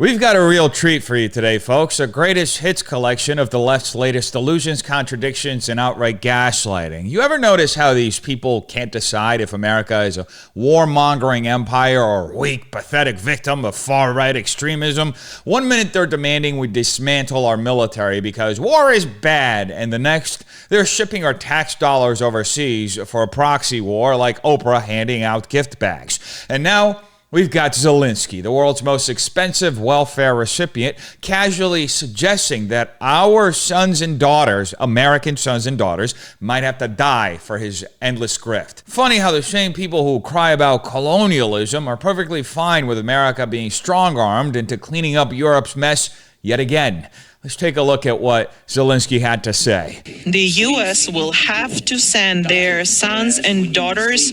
We've got a real treat for you today, folks. A greatest hits collection of the left's latest delusions, contradictions, and outright gaslighting. You ever notice how these people can't decide if America is a warmongering empire or a weak, pathetic victim of far-right extremism? One minute they're demanding we dismantle our military because war is bad, and the next they're shipping our tax dollars overseas for a proxy war like Oprah handing out gift bags. And now we've got Zelensky, the world's most expensive welfare recipient, casually suggesting that our sons and daughters, American sons and daughters, might have to die for his endless grift. Funny how the same people who cry about colonialism are perfectly fine with America being strong-armed into cleaning up Europe's mess yet again. Let's take a look at what Zelensky had to say. The U.S. will have to send their sons and daughters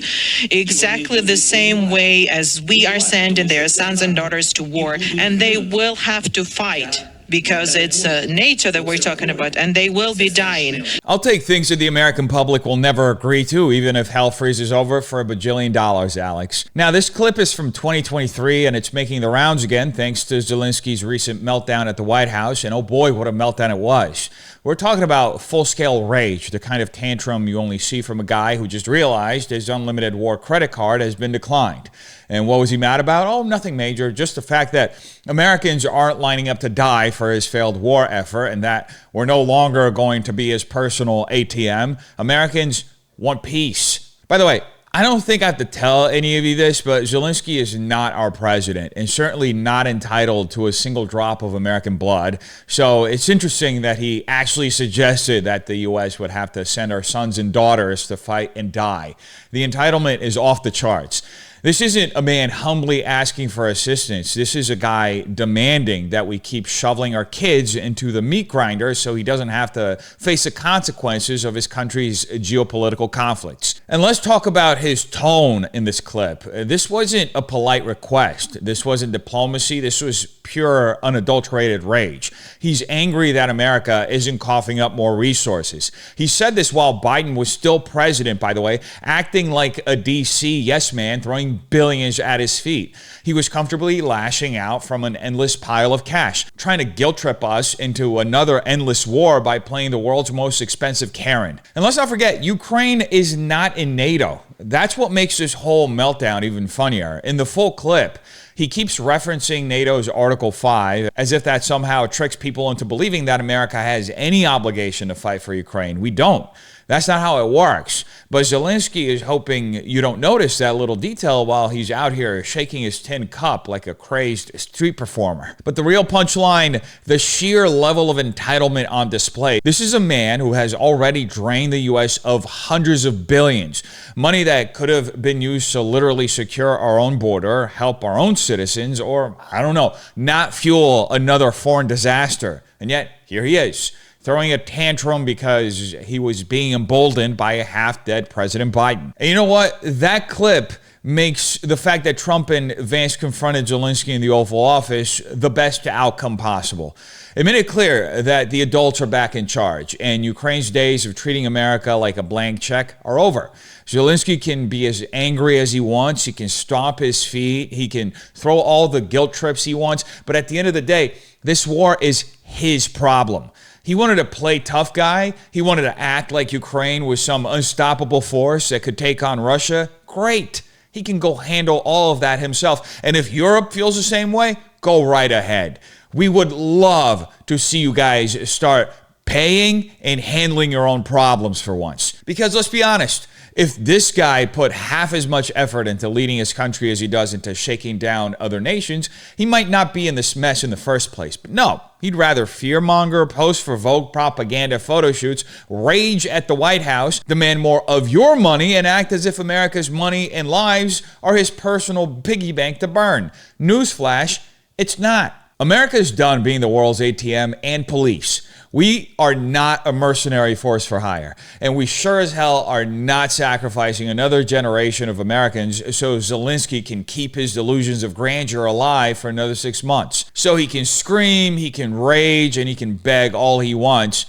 exactly the same way as we are sending their sons and daughters to war, and they will have to fight. Because it's nature that we're talking about, and they will be dying. I'll take things that the American public will never agree to, even if hell freezes over for $1 bajillion, Alex. Now, this clip is from 2023, and it's making the rounds again thanks to Zelensky's recent meltdown at the White House, and oh boy, what a meltdown it was. We're talking about full-scale rage, the kind of tantrum you only see from a guy who just realized his unlimited war credit card has been declined. And what was he mad about? Oh, nothing major, just the fact that Americans aren't lining up to die for his failed war effort and that we're no longer going to be his personal ATM. Americans want peace. By the way, I don't think I have to tell any of you this, but Zelensky is not our president and certainly not entitled to a single drop of American blood. So it's interesting that he actually suggested that the U.S. would have to send our sons and daughters to fight and die. The entitlement is off the charts. This isn't a man humbly asking for assistance. This is a guy demanding that we keep shoveling our kids into the meat grinder so he doesn't have to face the consequences of his country's geopolitical conflicts. And let's talk about his tone in this clip. This wasn't a polite request. This wasn't diplomacy. This was pure, unadulterated rage. He's angry that America isn't coughing up more resources. He said this while Biden was still president, by the way, acting like a DC yes man, throwing billions at his feet. He was comfortably lashing out from an endless pile of cash, trying to guilt trip us into another endless war by playing the world's most expensive Karen. And let's not forget, Ukraine is not in NATO. That's what makes this whole meltdown even funnier. In the full clip, he keeps referencing NATO's Article 5 as if that somehow tricks people into believing that America has any obligation to fight for Ukraine. We don't. That's not how it works. But Zelensky is hoping you don't notice that little detail while he's out here shaking his tin cup like a crazed street performer. But the real punchline, the sheer level of entitlement on display. This is a man who has already drained the U.S. of hundreds of billions. Money that could have been used to literally secure our own border, help our own citizens, or, I don't know, not fuel another foreign disaster. And yet, here he is, throwing a tantrum because he was being emboldened by a half-dead President Biden. And you know what? That clip makes the fact that Trump and Vance confronted Zelensky in the Oval Office the best outcome possible. It made it clear that the adults are back in charge, and Ukraine's days of treating America like a blank check are over. Zelensky can be as angry as he wants. He can stomp his feet. He can throw all the guilt trips he wants. But at the end of the day, this war is his problem. He wanted to play tough guy. He wanted to act like Ukraine was some unstoppable force that could take on Russia. Great. He can go handle all of that himself. And if Europe feels the same way, go right ahead. We would love to see you guys start paying and handling your own problems for once. Because let's be honest, if this guy put half as much effort into leading his country as he does into shaking down other nations, he might not be in this mess in the first place. But no, he'd rather fearmonger, post for Vogue propaganda photo shoots, rage at the White House, demand more of your money, and act as if America's money and lives are his personal piggy bank to burn. Newsflash, it's not. America's done being the world's ATM and police. We are not a mercenary force for hire, and we sure as hell are not sacrificing another generation of Americans so Zelensky can keep his delusions of grandeur alive for another 6 months. So he can scream, he can rage, and he can beg all he wants.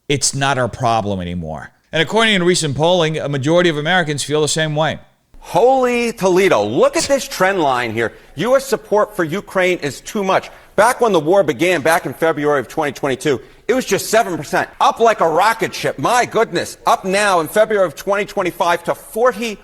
It's not our problem anymore. And according to recent polling, a majority of Americans feel the same way. Holy Toledo. Look at this trend line here. U.S. support for Ukraine is too much. Back when the war began, back in February of 2022, it was just 7%. Up like a rocket ship. My goodness. Up now in February of 2025 to 41%.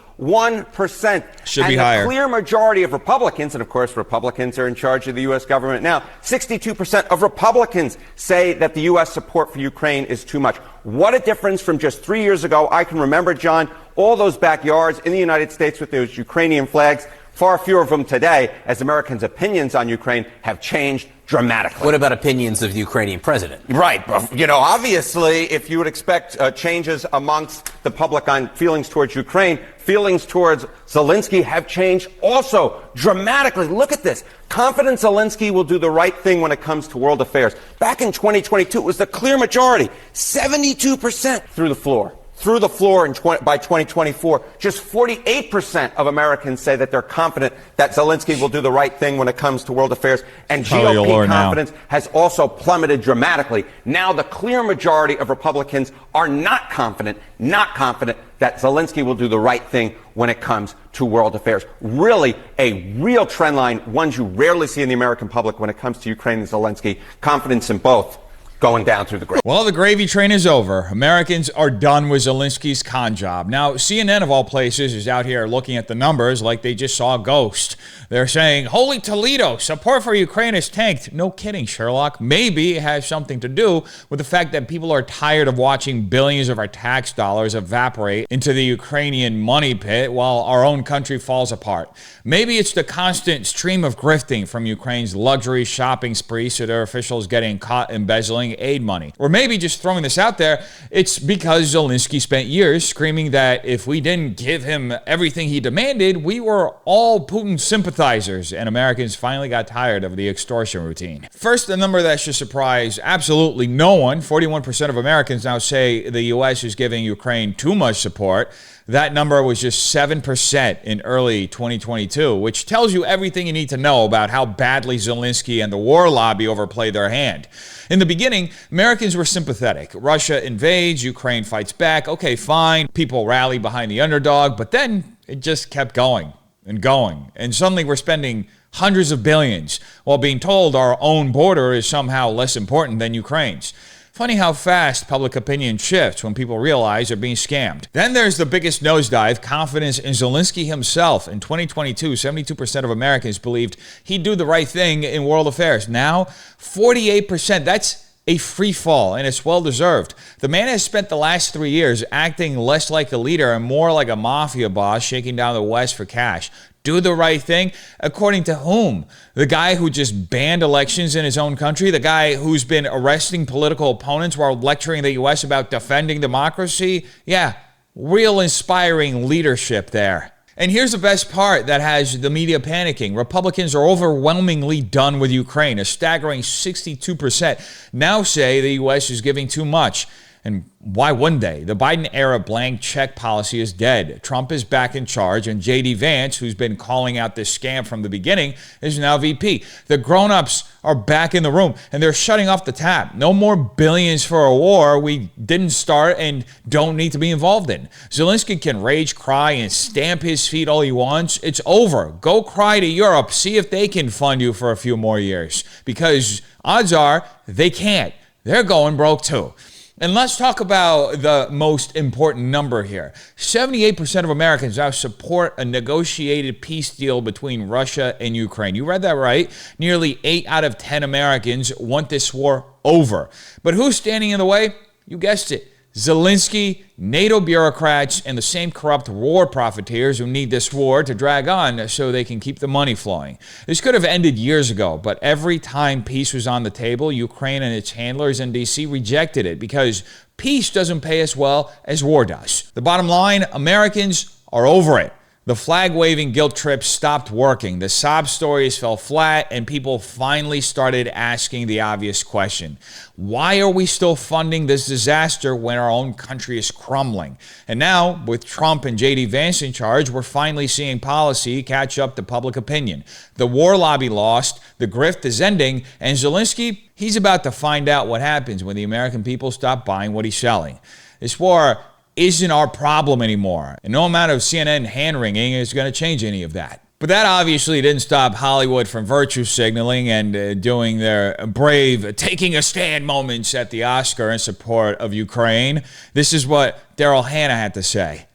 Should be higher. And the clear majority of Republicans, and of course Republicans are in charge of the U.S. government now, 62% of Republicans say that the U.S. support for Ukraine is too much. What a difference from just 3 years ago. I can remember, John, all those backyards in the United States with those Ukrainian flags. Far fewer of them today, as Americans' opinions on Ukraine have changed dramatically. What about opinions of the Ukrainian president? Right. You know, obviously, if you would expect changes amongst the public on feelings towards Ukraine, feelings towards Zelensky have changed also dramatically. Look at this. Confident Zelensky will do the right thing when it comes to world affairs. Back in 2022, it was the clear majority, 72% through the floor. Through the floor by 2024, just 48% of Americans say that they're confident that Zelensky will do the right thing when it comes to world affairs. And GOP confidence has also plummeted dramatically. Now the clear majority of Republicans are not confident that Zelensky will do the right thing when it comes to world affairs. Really a real trend line, ones you rarely see in the American public when it comes to Ukraine and Zelensky. Confidence in both going down through the grave. Well, the gravy train is over. Americans are done with Zelensky's con job. Now, CNN, of all places, is out here looking at the numbers like they just saw a ghost. They're saying, holy Toledo, support for Ukraine is tanked. No kidding, Sherlock. Maybe it has something to do with the fact that people are tired of watching billions of our tax dollars evaporate into the Ukrainian money pit while our own country falls apart. Maybe it's the constant stream of grifting from Ukraine's luxury shopping spree so their officials getting caught embezzling aid money. Or maybe, just throwing this out there, it's because Zelensky spent years screaming that if we didn't give him everything he demanded, we were all Putin sympathizers, and Americans finally got tired of the extortion routine. First, a number that should surprise absolutely no one. 41% of Americans now say the U.S. is giving Ukraine too much support. That number was just 7% in early 2022, which tells you everything you need to know about how badly Zelensky and the war lobby overplayed their hand. In the beginning, Americans were sympathetic. Russia invades, Ukraine fights back. Okay, fine. People rally behind the underdog, but then it just kept going and going. And suddenly we're spending hundreds of billions while being told our own border is somehow less important than Ukraine's. Funny how fast public opinion shifts when people realize they're being scammed. Then there's the biggest nosedive, confidence in Zelensky himself. In 2022, 72% of Americans believed he'd do the right thing in world affairs. Now, 48%. That's a free fall, and it's well-deserved. The man has spent the last 3 years acting less like a leader and more like a mafia boss shaking down the West for cash. Do the right thing? According to whom? The guy who just banned elections in his own country? The guy who's been arresting political opponents while lecturing the U.S. about defending democracy? Yeah, real inspiring leadership there. And here's the best part that has the media panicking. Republicans are overwhelmingly done with Ukraine. A staggering 62% now say the U.S. is giving too much. And why wouldn't they? The Biden-era blank check policy is dead. Trump is back in charge, and J.D. Vance, who's been calling out this scam from the beginning, is now VP. The grown-ups are back in the room, and they're shutting off the tap. No more billions for a war we didn't start and don't need to be involved in. Zelensky can rage, cry, and stamp his feet all he wants. It's over. Go cry to Europe. See if they can fund you for a few more years, because odds are they can't. They're going broke too. And let's talk about the most important number here. 78% of Americans now support a negotiated peace deal between Russia and Ukraine. You read that right. Nearly 8 out of 10 Americans want this war over. But who's standing in the way? You guessed it. Zelensky, NATO bureaucrats, and the same corrupt war profiteers who need this war to drag on so they can keep the money flowing. This could have ended years ago, but every time peace was on the table, Ukraine and its handlers in D.C. rejected it because peace doesn't pay as well as war does. The bottom line, Americans are over it. The flag-waving guilt trip stopped working. The sob stories fell flat, and people finally started asking the obvious question. Why are we still funding this disaster when our own country is crumbling? And now, with Trump and J.D. Vance in charge, we're finally seeing policy catch up to public opinion. The war lobby lost, the grift is ending, and Zelensky, he's about to find out what happens when the American people stop buying what he's selling. This war isn't our problem anymore. And no amount of CNN hand-wringing is going to change any of that. But that obviously didn't stop Hollywood from virtue signaling and doing their brave taking a stand moments at the Oscar in support of Ukraine. This is what Daryl Hannah had to say.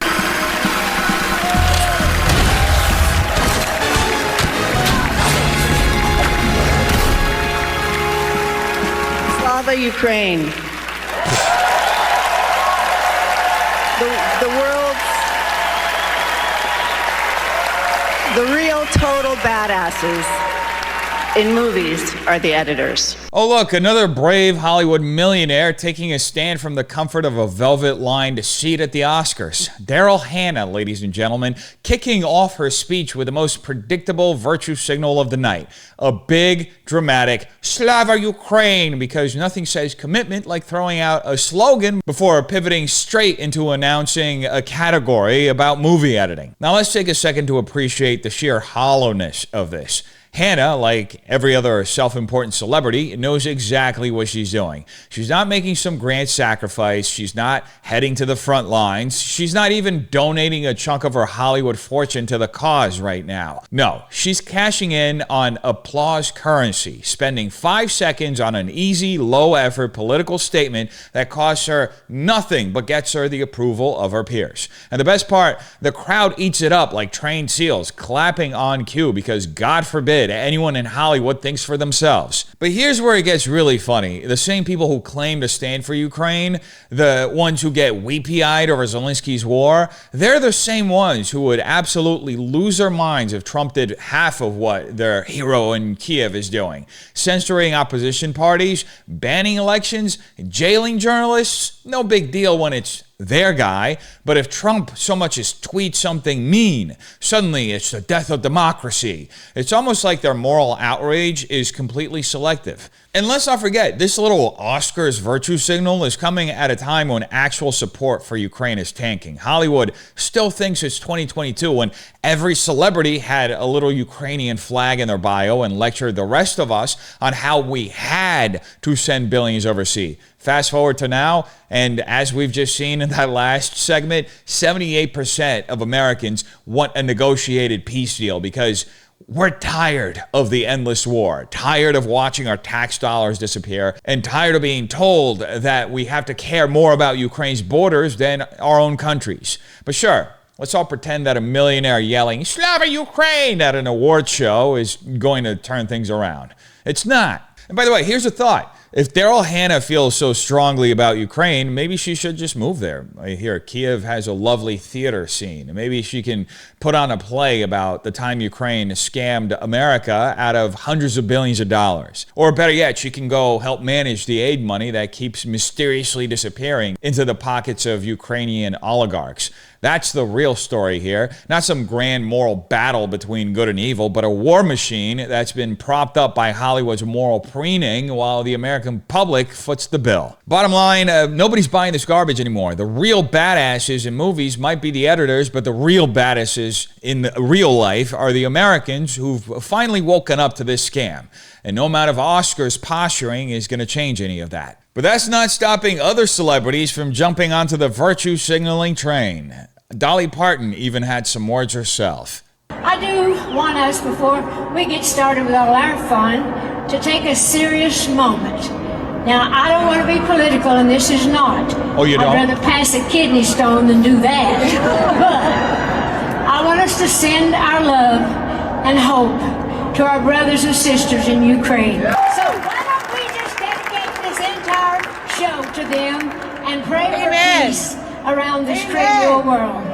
Slava Ukraine. The real total badasses in movies are the editors. Oh look, another brave Hollywood millionaire taking a stand from the comfort of a velvet-lined seat at the Oscars. Daryl Hannah, ladies and gentlemen, kicking off her speech with the most predictable virtue signal of the night. A big, dramatic, Slava Ukraine, because nothing says commitment like throwing out a slogan before pivoting straight into announcing a category about movie editing. Now let's take a second to appreciate the sheer hollowness of this. Hannah, like every other self-important celebrity, knows exactly what she's doing. She's not making some grand sacrifice. She's not heading to the front lines. She's not even donating a chunk of her Hollywood fortune to the cause right now. No, she's cashing in on applause currency, spending 5 seconds on an easy, low-effort political statement that costs her nothing but gets her the approval of her peers. And the best part, the crowd eats it up like trained seals, clapping on cue because, God forbid, anyone in Hollywood thinks for themselves. But here's where it gets really funny. The same people who claim to stand for Ukraine, the ones who get weepy-eyed over Zelensky's war, they're the same ones who would absolutely lose their minds if Trump did half of what their hero in Kiev is doing. Censoring opposition parties, banning elections, jailing journalists, no big deal when it's their guy, but if Trump so much as tweets something mean, suddenly it's the death of democracy. It's almost like their moral outrage is completely selective. And let's not forget, this little Oscars virtue signal is coming at a time when actual support for Ukraine is tanking. Hollywood still thinks it's 2022 when every celebrity had a little Ukrainian flag in their bio and lectured the rest of us on how we had to send billions overseas. Fast forward to now, and as we've just seen in that last segment, 78% of Americans want a negotiated peace deal because we're tired of the endless war, tired of watching our tax dollars disappear, and tired of being told that we have to care more about Ukraine's borders than our own countries. But sure, let's all pretend that a millionaire yelling, Slava Ukraine, at an award show is going to turn things around. It's not. And by the way, here's a thought. If Daryl Hannah feels so strongly about Ukraine, maybe she should just move there. I hear Kiev has a lovely theater scene. Maybe she can put on a play about the time Ukraine scammed America out of hundreds of billions of dollars. Or better yet, she can go help manage the aid money that keeps mysteriously disappearing into the pockets of Ukrainian oligarchs. That's the real story here. Not some grand moral battle between good and evil, but a war machine that's been propped up by Hollywood's moral preening while the American public foots the bill. Bottom line, nobody's buying this garbage anymore. The real badasses in movies might be the editors, but the real badasses in real life are the Americans who've finally woken up to this scam. And no amount of Oscars posturing is going to change any of that. But that's not stopping other celebrities from jumping onto the virtue signaling train. Dolly Parton even had some words herself. I do want us, before we get started with all our fun, to take a serious moment. Now, I don't want to be political, and this is not. Oh, you don't? I'd rather pass a kidney stone than do that. But I want us to send our love and hope to our brothers and sisters in Ukraine. So why don't we just dedicate this entire show to them and pray for peace around this crazy old world.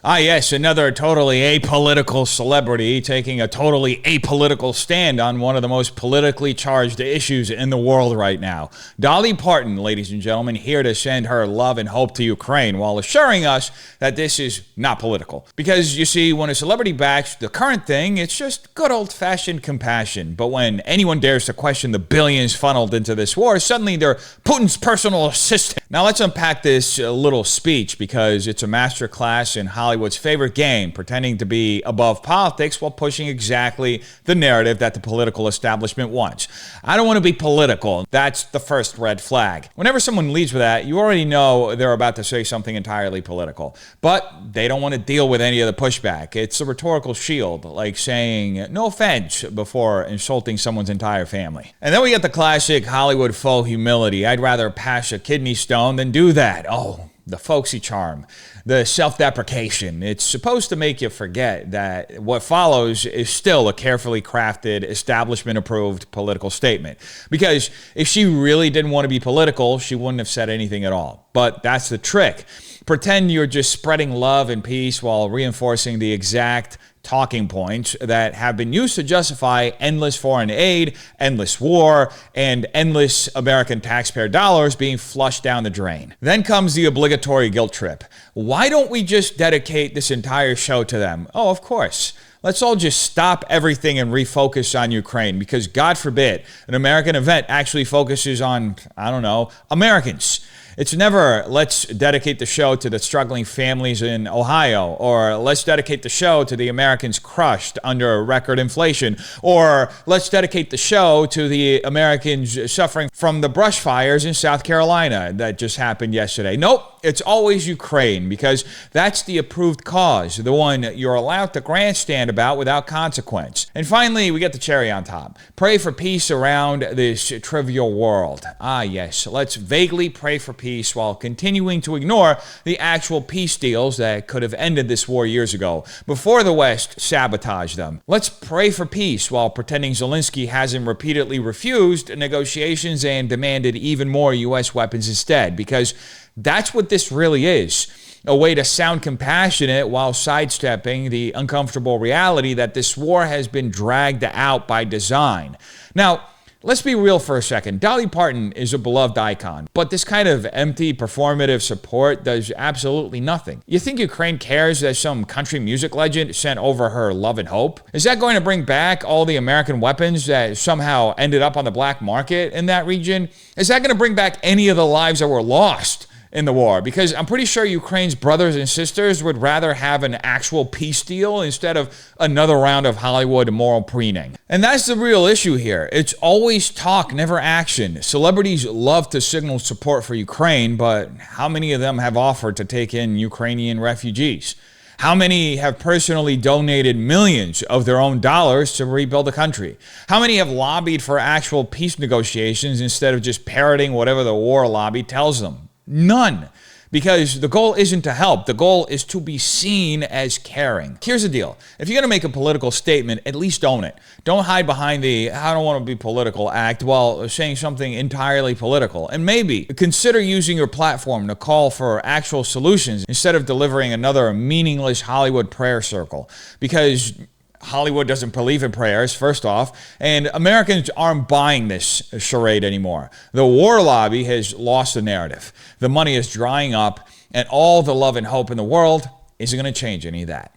Ah, yes, another totally apolitical celebrity taking a totally apolitical stand on one of the most politically charged issues in the world right now. Dolly Parton, ladies and gentlemen, here to send her love and hope to Ukraine while assuring us that this is not political. Because, you see, when a celebrity backs the current thing, it's just good old-fashioned compassion. But when anyone dares to question the billions funneled into this war, suddenly they're Putin's personal assistant. Now let's unpack this little speech because it's a masterclass in Hollywood's favorite game, pretending to be above politics while pushing exactly the narrative that the political establishment wants. I don't want to be political. That's the first red flag. Whenever someone leads with that, you already know they're about to say something entirely political. But they don't want to deal with any of the pushback. It's a rhetorical shield, like saying no offense before insulting someone's entire family. And then we get the classic Hollywood faux humility. I'd rather pass a kidney stone than do that. Oh, the folksy charm, the self-deprecation. It's supposed to make you forget that what follows is still a carefully crafted, establishment-approved political statement. Because if she really didn't want to be political, she wouldn't have said anything at all. But that's the trick. Pretend you're just spreading love and peace while reinforcing the exact talking points that have been used to justify endless foreign aid, endless war, and endless American taxpayer dollars being flushed down the drain. Then comes the obligatory guilt trip. Why don't we just dedicate this entire show to them? Oh, of course. Let's all just stop everything and refocus on Ukraine because, God forbid, an American event actually focuses on, I don't know, Americans. It's never, let's dedicate the show to the struggling families in Ohio, or let's dedicate the show to the Americans crushed under record inflation, or let's dedicate the show to the Americans suffering from the brush fires in South Carolina that just happened yesterday. Nope, it's always Ukraine because that's the approved cause, the one you're allowed to grandstand about without consequence. And finally, we get the cherry on top. Pray for peace around this trivial world. Ah, yes, let's vaguely pray for peace while continuing to ignore the actual peace deals that could have ended this war years ago, before the West sabotaged them. Let's pray for peace while pretending Zelensky hasn't repeatedly refused negotiations and demanded even more U.S. weapons instead, because that's what this really is. A way to sound compassionate while sidestepping the uncomfortable reality that this war has been dragged out by design. Now, let's be real for a second. Dolly Parton is a beloved icon, but this kind of empty performative support does absolutely nothing. You think Ukraine cares that some country music legend sent over her love and hope? Is that going to bring back all the American weapons that somehow ended up on the black market in that region? Is that going to bring back any of the lives that were lost in the war? Because I'm pretty sure Ukraine's brothers and sisters would rather have an actual peace deal instead of another round of Hollywood moral preening. And that's the real issue here. It's always talk, never action. Celebrities love to signal support for Ukraine, but how many of them have offered to take in Ukrainian refugees? How many have personally donated millions of their own dollars to rebuild the country? How many have lobbied for actual peace negotiations instead of just parroting whatever the war lobby tells them? None. Because the goal isn't to help. The goal is to be seen as caring. Here's the deal. If you're going to make a political statement, at least own it. Don't hide behind the I don't want to be political act while saying something entirely political. And maybe consider using your platform to call for actual solutions instead of delivering another meaningless Hollywood prayer circle. Because Hollywood doesn't believe in prayers, first off, and Americans aren't buying this charade anymore. The war lobby has lost the narrative. The money is drying up, and all the love and hope in the world isn't going to change any of that.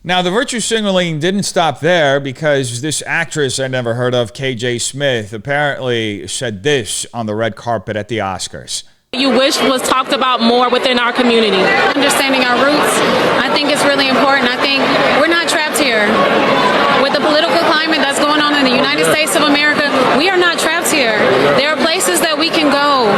Now, the virtue signaling didn't stop there because this actress I never heard of, KJ Smith, apparently said this on the red carpet at the Oscars. You wish was talked about more within our community. Understanding our roots, I think it's really important. I think we're not trapped here. With the political climate that's going on in the United States of America, we are not trapped here. There are places that we can go.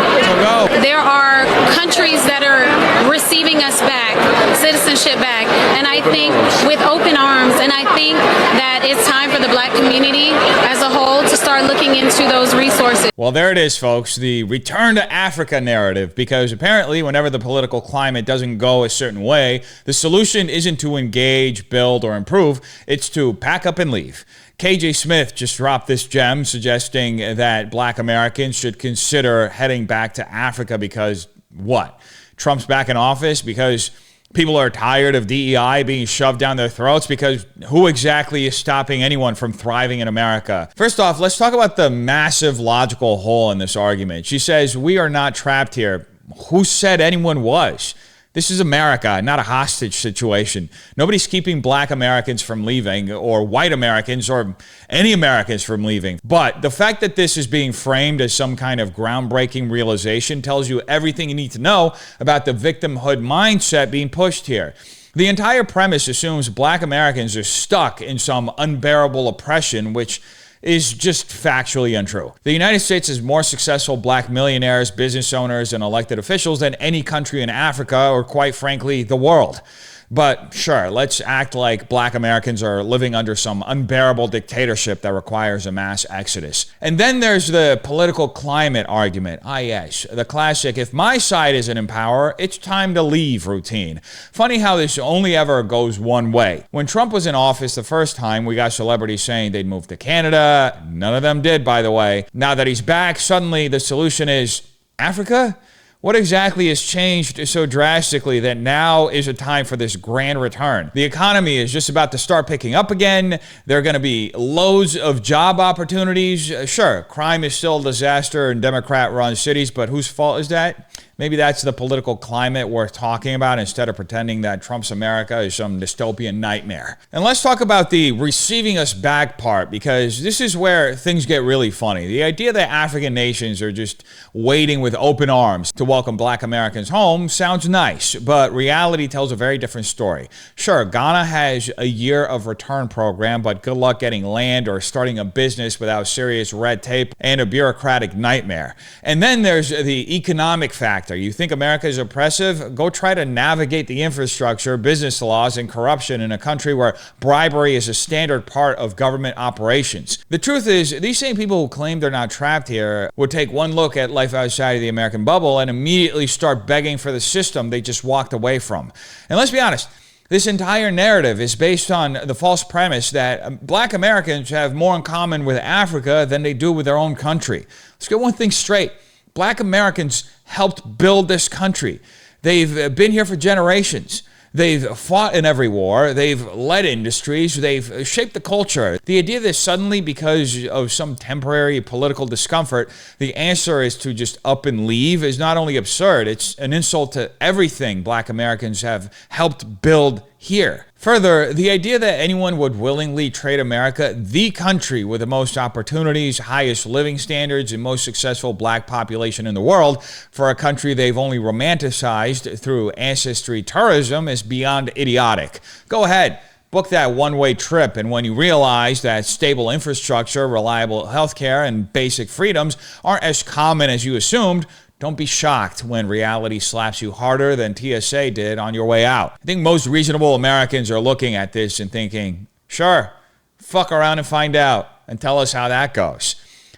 There are countries that are receiving us back, citizenship back. And I think with open arms, and I think that it's time for the Black community as a whole to start looking into those resources. Well, there it is, folks, the return to Africa narrative, because apparently whenever the political climate doesn't go a certain way, the solution isn't to engage, build, or improve, it's to pack up and leave. KJ Smith just dropped this gem suggesting that Black Americans should consider heading back to Africa because, what? Trump's back in office? Because people are tired of DEI being shoved down their throats? Because who exactly is stopping anyone from thriving in America? First off, let's talk about the massive logical hole in this argument. She says, we are not trapped here. Who said anyone was? This is America, not a hostage situation. Nobody's keeping black Americans from leaving, or white Americans, or any Americans from leaving. But the fact that this is being framed as some kind of groundbreaking realization tells you everything you need to know about the victimhood mindset being pushed here. The entire premise assumes black Americans are stuck in some unbearable oppression, which is just factually untrue. The United States has more successful black millionaires, business owners, and elected officials than any country in Africa, or quite frankly, the world. But sure, let's act like black Americans are living under some unbearable dictatorship that requires a mass exodus. And then there's the political climate argument. Ah, yes, the classic, if my side isn't in power, it's time to leave routine. Funny how this only ever goes one way. When Trump was in office the first time, we got celebrities saying they'd move to Canada. None of them did, by the way. Now that he's back, suddenly the solution is Africa? What exactly has changed so drastically that now is a time for this grand return? The economy is just about to start picking up again. There are going to be loads of job opportunities. Sure, crime is still a disaster in Democrat-run cities, but whose fault is that? Maybe that's the political climate we're talking about instead of pretending that Trump's America is some dystopian nightmare. And let's talk about the receiving us back part, because this is where things get really funny. The idea that African nations are just waiting with open arms to welcome black Americans home sounds nice, but reality tells a very different story. Sure, Ghana has a year of return program, but good luck getting land or starting a business without serious red tape and a bureaucratic nightmare. And then there's the economic factor. You think America is oppressive? Go try to navigate the infrastructure, business laws, and corruption in a country where bribery is a standard part of government operations. The truth is, these same people who claim they're not trapped here would take one look at life outside of the American bubble and immediately start begging for the system they just walked away from. And let's be honest, this entire narrative is based on the false premise that black Americans have more in common with Africa than they do with their own country. Let's get one thing straight. Black Americans helped build this country. They've been here for generations. They've fought in every war. They've led industries. They've shaped the culture. The idea that suddenly, because of some temporary political discomfort, the answer is to just up and leave is not only absurd, it's an insult to everything black Americans have helped build here. Further, the idea that anyone would willingly trade America, the country with the most opportunities, highest living standards, and most successful black population in the world, for a country they've only romanticized through ancestry tourism is beyond idiotic. Go ahead. Book that one-way trip, and when you realize that stable infrastructure, reliable healthcare, and basic freedoms aren't as common as you assumed, don't be shocked when reality slaps you harder than TSA did on your way out. I think most reasonable Americans are looking at this and thinking, sure, fuck around and find out, and tell us how that goes.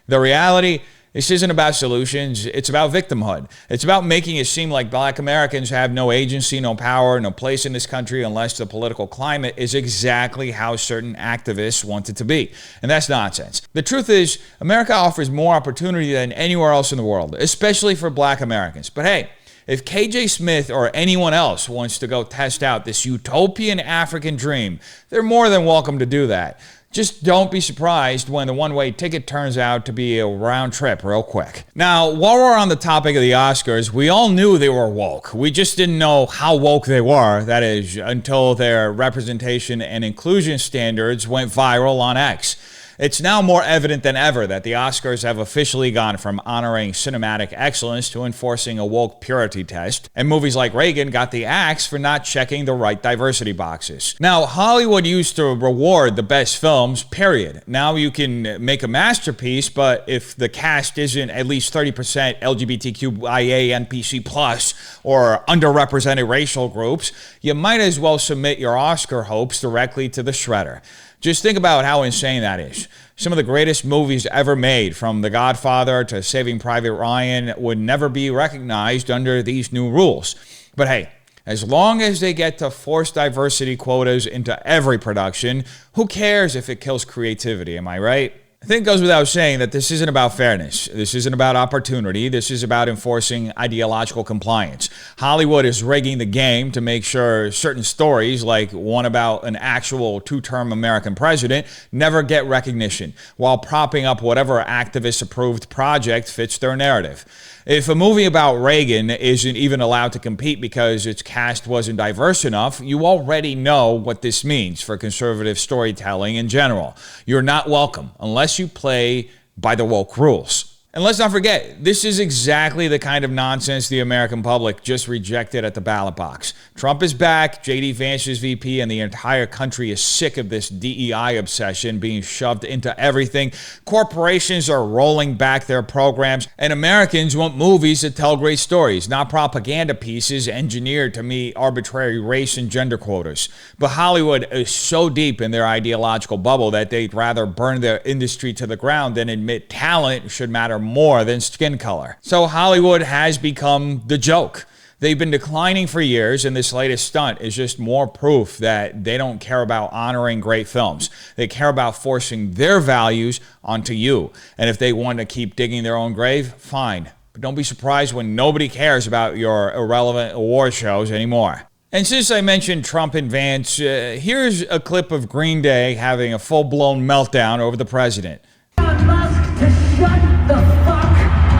The reality, this isn't about solutions, it's about victimhood. It's about making it seem like black Americans have no agency, no power, no place in this country unless the political climate is exactly how certain activists want it to be. And that's nonsense. The truth is, America offers more opportunity than anywhere else in the world, especially for black Americans. But hey, if KJ Smith or anyone else wants to go test out this utopian African dream, they're more than welcome to do that. Just don't be surprised when the one-way ticket turns out to be a round trip real quick. Now, while we're on the topic of the Oscars, we all knew they were woke. We just didn't know how woke they were, that is, until their representation and inclusion standards went viral on X. It's now more evident than ever that the Oscars have officially gone from honoring cinematic excellence to enforcing a woke purity test, and movies like Reagan got the axe for not checking the right diversity boxes. Now, Hollywood used to reward the best films, period. Now you can make a masterpiece, but if the cast isn't at least 30% LGBTQIA, NPC+, or underrepresented racial groups, you might as well submit your Oscar hopes directly to the shredder. Just think about how insane that is. Some of the greatest movies ever made, from The Godfather to Saving Private Ryan, would never be recognized under these new rules. But hey, as long as they get to force diversity quotas into every production, who cares if it kills creativity, am I right? I think it goes without saying that this isn't about fairness. This isn't about opportunity. This is about enforcing ideological compliance. Hollywood is rigging the game to make sure certain stories, like one about an actual two-term American president, never get recognition, while propping up whatever activist-approved project fits their narrative. If a movie about Reagan isn't even allowed to compete because its cast wasn't diverse enough, you already know what this means for conservative storytelling in general. You're not welcome unless you play by the woke rules. And let's not forget, this is exactly the kind of nonsense the American public just rejected at the ballot box. Trump is back, J.D. Vance is VP, and the entire country is sick of this DEI obsession being shoved into everything. Corporations are rolling back their programs, and Americans want movies that tell great stories, not propaganda pieces engineered to meet arbitrary race and gender quotas. But Hollywood is so deep in their ideological bubble that they'd rather burn their industry to the ground than admit talent should matter more than skin color. So Hollywood has become the joke. They've been declining for years, and this latest stunt is just more proof that they don't care about honoring great films. They care about forcing their values onto you. And if they want to keep digging their own grave, fine. But don't be surprised when nobody cares about your irrelevant award shows anymore. And since I mentioned Trump and Vance, here's a clip of Green Day having a full-blown meltdown over the president. Elon Musk to shut the fuck up.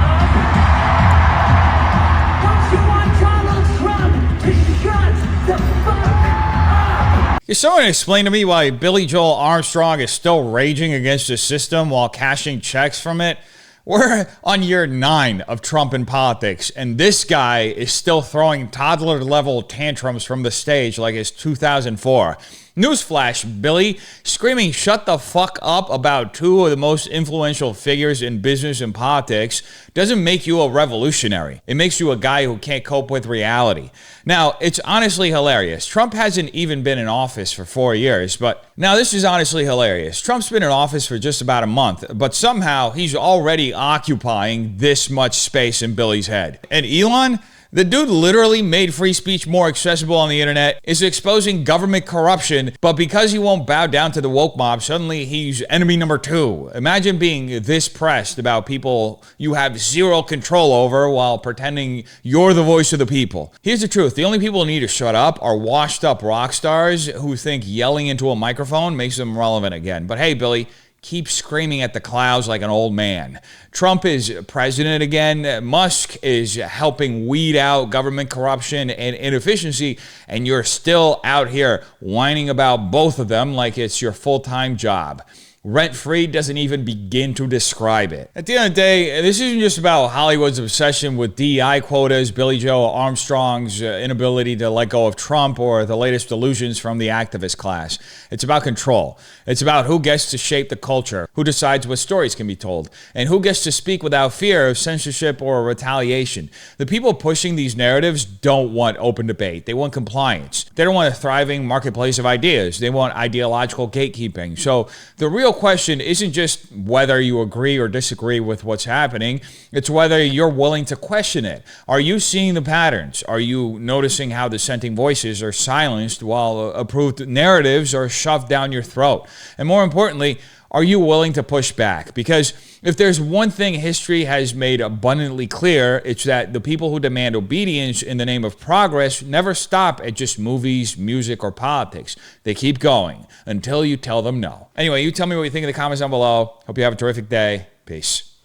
Don't you want Donald Trump to shut the fuck up? Can someone explain to me why Billie Joe Armstrong is still raging against the system while cashing checks from it? We're on year 9 of Trump in politics, and this guy is still throwing toddler-level tantrums from the stage like it's 2004. Newsflash, Billy, screaming shut the fuck up about two of the most influential figures in business and politics doesn't make you a revolutionary. It makes you a guy who can't cope with reality. Now, it's honestly hilarious. Trump hasn't even been in office for 4 years, but now this is honestly hilarious. Trump's been in office for just about a month, but somehow he's already occupying this much space in Billy's head. And Elon? The dude literally made free speech more accessible on the internet, is exposing government corruption, but because he won't bow down to the woke mob, suddenly he's enemy number 2. Imagine being this pressed about people you have zero control over while pretending you're the voice of the people. Here's the truth. The only people who need to shut up are washed up rock stars who think yelling into a microphone makes them relevant again. But hey, Billy, keep screaming at the clouds like an old man. Trump is president again. Musk is helping weed out government corruption and inefficiency, and you're still out here whining about both of them like it's your full-time job. Rent-free doesn't even begin to describe it. At the end of the day, this isn't just about Hollywood's obsession with DEI quotas, Billie Joe Armstrong's inability to let go of Trump, or the latest delusions from the activist class. It's about control. It's about who gets to shape the culture, who decides what stories can be told, and who gets to speak without fear of censorship or retaliation. The people pushing these narratives don't want open debate. They want compliance. They don't want a thriving marketplace of ideas. They want ideological gatekeeping. So the real question isn't just whether you agree or disagree with what's happening, it's whether you're willing to question it. Are you seeing the patterns? Are you noticing how dissenting voices are silenced while approved narratives are shoved down your throat? And more importantly, are you willing to push back? Because if there's one thing history has made abundantly clear, it's that the people who demand obedience in the name of progress never stop at just movies, music, or politics. They keep going until you tell them no. Anyway, you tell me what you think in the comments down below. Hope you have a terrific day. Peace.